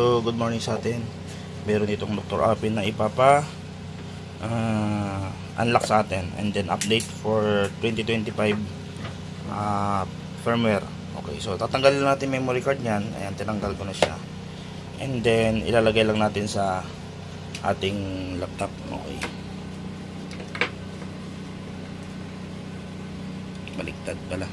So, good morning sa atin. Meron itong Dr. Apin na unlock sa atin and then update for 2025 firmware. Okay, so tatanggalin natin memory card niyan. Ayan, tinanggal ko na siya. And then ilalagay lang natin sa ating laptop. Okay. Baliktad pala.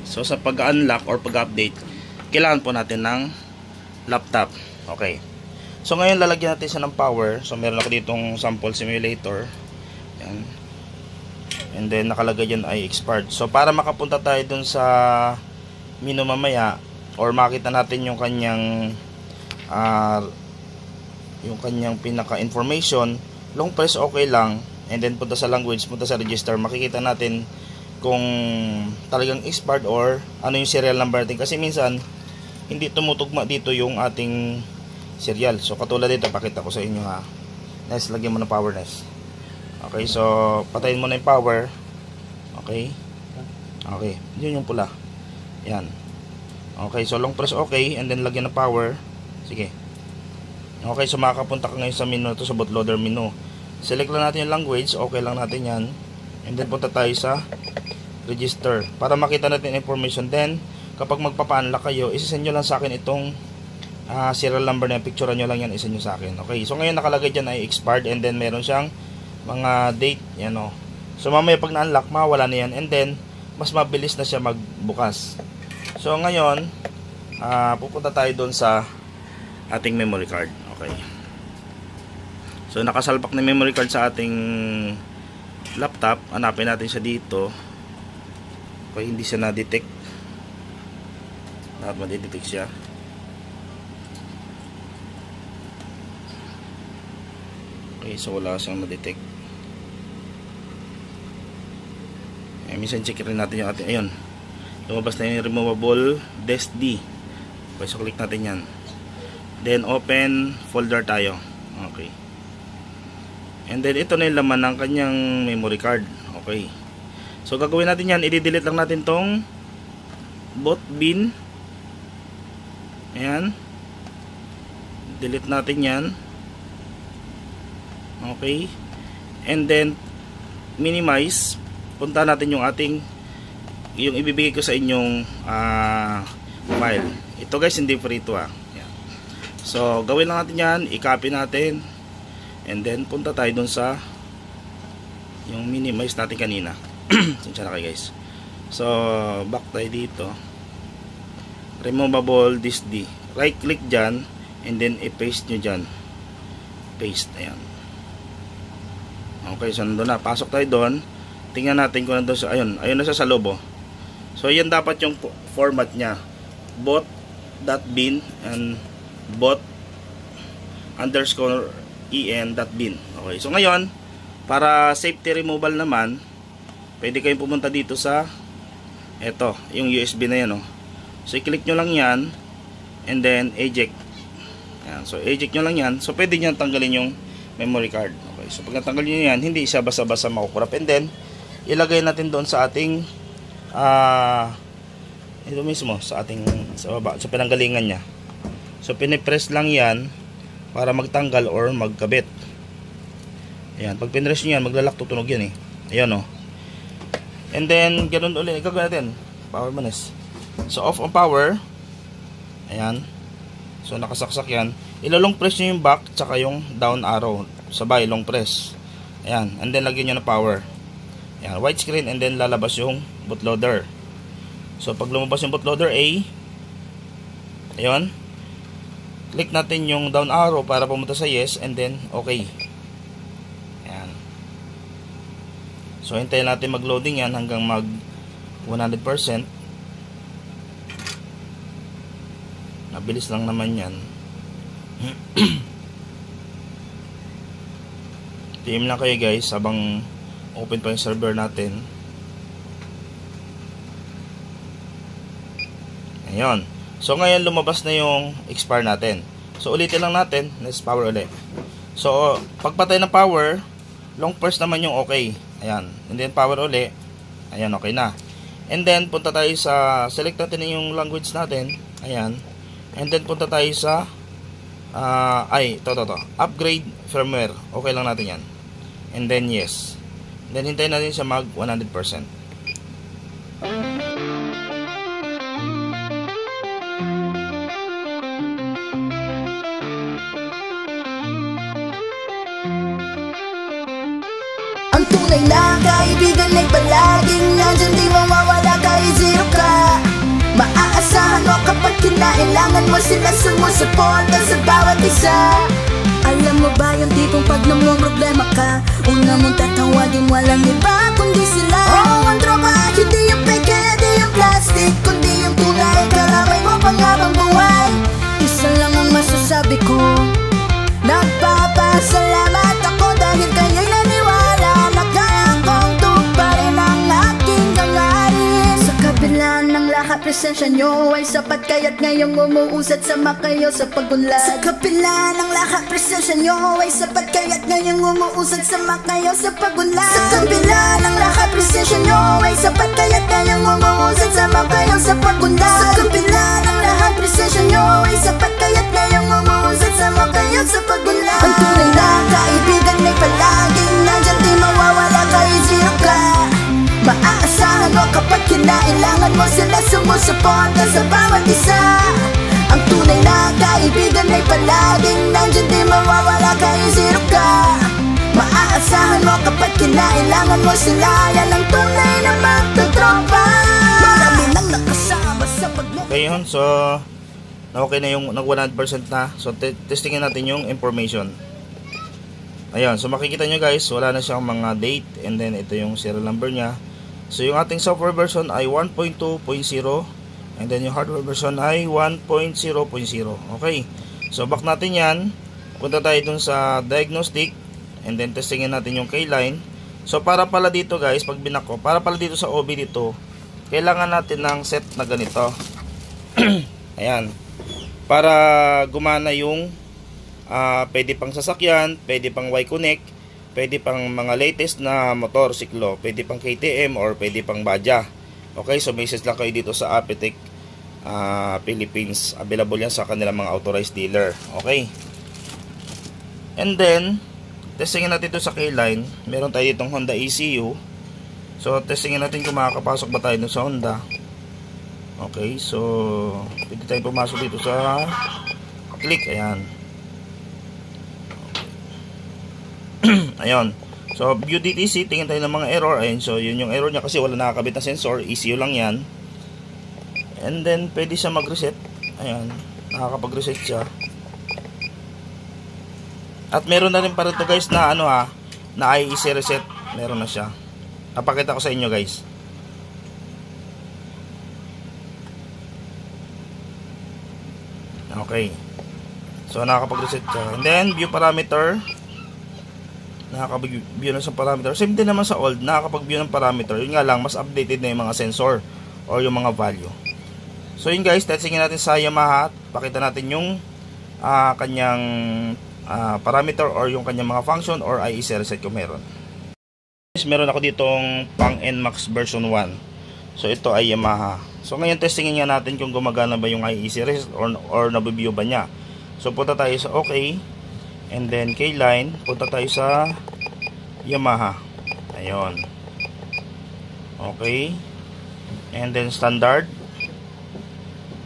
So sa pag-unlock or pag-update, kailangan po natin ng laptop. Okay. So ngayon lalagyan natin siya ng power. So meron ako ditong sample simulator. Yan. And then nakalagay dyan ay expired. So para makapunta tayo dun sa menu mamaya or makita natin yung kanyang pinaka-information, long press okay lang and then punta sa language, punta sa register, makikita natin kung talagang expired or ano yung serial number natin, kasi minsan hindi tumutugma dito yung ating serial. So katulad dito, pakita ko sa inyo ha. Next, lagyan mo ng power nest. Okay, so patayin mo na yung power. Okay. Okay, yun yung pula. Yan. Okay, so long press okay and then lagyan ng power. Sige. Okay, so makakapunta ka ngayon sa menu na to, sa bootloader menu. Select lang natin yung language, okay lang natin yan. And then punta tayo sa register para makita natin information. Then kapag magpapa-unlock kayo, isisend nyo lang sa akin itong serial number na, picture nyo lang yan, isend nyo sa akin. Okay, so ngayon nakalagay dyan ay expired and then meron siyang mga date yan o. So mamaya pag na-unlock, mawala na yan and then mas mabilis na siya magbukas. So ngayon pupunta tayo doon sa ating memory card. Okay, so nakasalpak na memory card sa ating laptop. Hanapin natin siya dito. Okay, hindi siya na-detect. Dapat ma-detect siya. Okay, so wala siyang na-detect. Minsan check rin natin yung ating, ayun, lumabas na yung removable disk D. Okay, so click natin yan. Then open folder tayo. Okay. And then ito na yung laman ng kanyang memory card. Okay. So gagawin natin yan, i-delete lang natin tong boot bin. Ayan. Delete natin yan. Okay. And then minimize. Punta natin yung ating, yung ibibigay ko sa inyong file. Ito guys, hindi free ito Ayan. So gawin lang natin yan, i-copy natin. And then punta tayo dun sa yung minimize natin kanina. Sinsya na kayo guys. So back tayo dito. Removable disk D. Right click dyan and then i-paste nyo dyan. Paste. Ayan. Okay, so nandun na. Pasok tayo doon. Tingnan natin kung nandun sa, ayun na siya sa loob. So yan dapat yung format nya. Bot.bin and bot_en.bin. Okay, so ngayon para safety removal naman, pwede kayong pumunta dito sa eto, yung USB na yan So i-click nyo lang yan and then eject. Ayan, so eject nyo lang yan. So pwede nyo tanggalin yung memory card. Okay, so pag natanggal nyo yan, hindi siya basa-basa makukurap. And then ilagay natin doon sa ating ito mismo sa ating sa baba, sa pinanggalingan nya. So pinipress lang yan para magtanggal or magkabit. Ayan, pag pinress nyo yan, maglalak, tutunog yan Ayan and then ganoon ulit gagawin natin, power manes. So off on power. Ayan, so nakasaksak yan. Ilalong press nyo yung back tsaka yung down arrow, sabay long press. Ayan, and then lagyan nyo na power. Ayan, white screen and then lalabas yung bootloader. So pag lumabas yung bootloader ayun, click natin yung down arrow para pumunta sa yes and then okay. Ayan. So hintayin natin mag-loading yan hanggang mag 100%. Nabilis lang naman yan. Team lang kayo guys habang open pa yung server natin. Ayun. So ngayon lumabas na yung expire natin. So ulitin lang natin, let's power ulit. So pagpatay ng power, long press naman yung okay. Ayan. And then power ulit. Ayan, okay na. And then punta tayo sa, select natin yung language natin. Ayan. And then punta tayo sa upgrade firmware. Okay lang natin yan. And then yes. Then hintayin natin siya mag 100%. Ang tunay na kaibigan ay palaging nandyan, di mawawala kahit zero ka. Maaasahan mo kapag kinailangan mo, sila sumusuporta sa bawat isa. Alam mo ba yung tipong pag namang problema ka, una mong tatawagin, walang iba kundi sila. Oh, ang tropa, hindi yung peke, hindi yung plastic, kundi yung tunay, karamay mo pangabang buhay. Isa lang ang masasabi ko, nagpapasalamat ako dahil kayo'y naniwala na kaya kong tuparin ang aking hangarin. Sa kabila ng lahat, presensya nyo ay sapat, kaya't ngayong umuusad, sama kayo sa pagunlad. Sa kabila ng lahat, presensya nyo ay sapat, kaya't ngayong umuusad, sama kayo sa pagunlad. Sa kabila ng lahat, presensya nyo ay sapat, kaya't ngayong umuusad, sama kayo sa pagunlad. Sa kabila ng lahat, presensya nyo ay sapat, kaya't ngayong umuusad, sama kayo sa pagunlad. Ang tunay na kaibigan ay palaging nandyan, di mawawala kahit zero ka. Maaasahan mo kapag kinailangan mo, sila sumusuporta sa bawat isa. Ang tunay na kaibigan ay palaging nandyan, di mawawala kahit zero ka. Maaasahan mo kapag kinailangan mo, sila yan ang tunay na magtotropa. Marami nang nakasama sa Okay yun, so okay na yung nag 100% na. So testingin natin yung information. Ayan, so makikita nyo guys, wala na siyang mga date, and then ito yung serial number niya. So yung ating software version ay 1.2.0, and then yung hardware version ay 1.0.0. Okay, so back natin yan. Punta tayo dun sa diagnostic, and then testingin natin yung K-line. So para pala dito guys, pag binako, para pala dito sa OB dito, kailangan natin ng set na ganito. Ayan, para gumana yung pwede pang sasakyan, pwede pang Y-Connect, pwede pang mga latest na motor, siklo, pwede pang KTM, or pwede pang Badya. Okay, so message lang kayo dito sa Apitech Philippines. Available yan sa kanilang mga authorized dealer. Okay, and then testingin natin ito sa K-line. Meron tayo ditong Honda ECU. So testingin natin kung makakapasok ba tayo dun sa Honda. Okay, so pwede tayong pumasok dito sa click. Ayan. Ayun. So view DTC, tingin tayo ng mga error. Ayun, so yun yung error niya kasi wala nakakabit na sensor. ECU lang yan. And then pwede siya mag-reset. Ayan, nakakapag-reset siya. At meron na rin pa rin to guys na na IEC reset. Meron na siya. Napakita ko sa inyo guys. Okay, so nakakapag-reset siya. And then view parameter, nakakapag-view na sa parameter. Same din naman sa old, nakakapag-view ng parameter. Yun nga lang, mas updated na yung mga sensor or yung mga value. So yun guys, testingin natin sa Yamaha. Pakita natin yung kanyang parameter or yung kanyang mga function or IEC reset kung meron. Meron ako ditong pang NMAX version 1. So ito ay Yamaha. So ngayon testingin nga natin kung gumagana ba yung IEC reset or nabibigyo ba niya. So punta tayo sa OK, and then K-line, punta tayo sa Yamaha. Ayun. Okay. And then standard.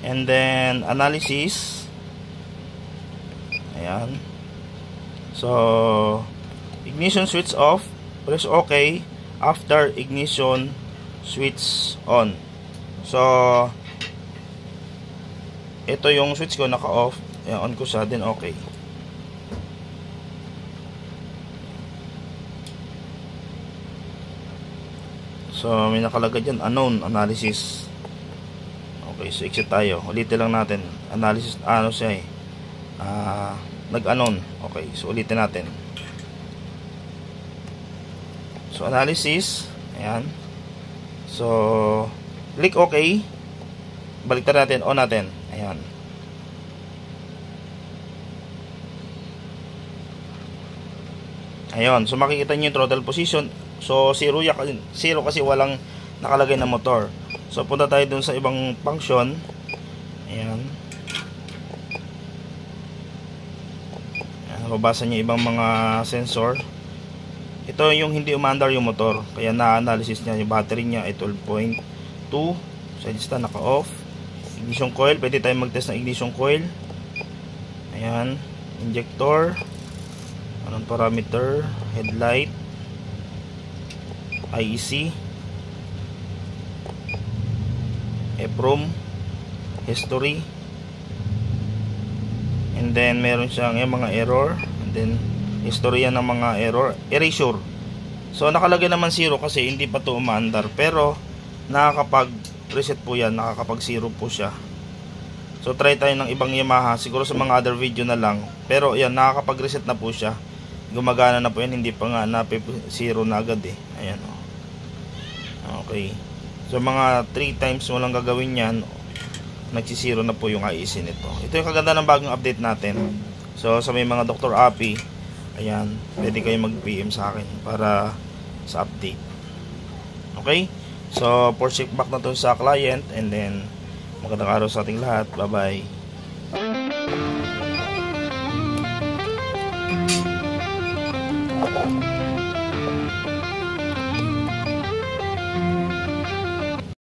And then analysis. Ayan. So ignition switch off. Press OK after ignition switch on. So ito yung switch ko, naka-off. On ko siya, then okay. So may nakalagay dyan, unknown analysis. Okay, so exit tayo. Ulitin lang natin. Analysis, siya nag-unknown. Okay, so ulitin natin. So analysis, ayan. So click OK. Baliktad natin, on natin. Ayan. Ayun, so makikita niyo yung throttle position. So zero kasi walang nakalagay na motor. So punta tayo dun sa ibang function. Ayan. Ayan, mabasa niya ibang mga sensor. Ito yung hindi umaandar yung motor, kaya na-analysis niya yung battery niya ay 12.2. Sa naka-off. Ignition coil, pwede tayong mag-test ng ignition coil. Ayan, injector, anong parameter, headlight, IEC, EPROM, history, and then meron siyang yung mga error, and then history yan ng mga error, erasure. So nakalagay naman 0 kasi hindi pa to umaandar, pero nakakapag reset po yan, nakakapag 0 po siya. So try tayo ng ibang Yamaha, siguro sa mga other video na lang, pero yan, nakakapag reset na po siya, gumagana na po yan, hindi pa nga na 0 na agad eh. Ayan o. Okay, so mga 3 times mo lang gagawin yan, nagsisiro na po yung IEC nito. Ito yung kaganda ng bagong update natin. So sa may mga Dr. Api, ayan, pwede kayo mag-PM sa akin para sa update. Okay, so for check back na to sa client, and then magandang araw sa ating lahat. Bye bye.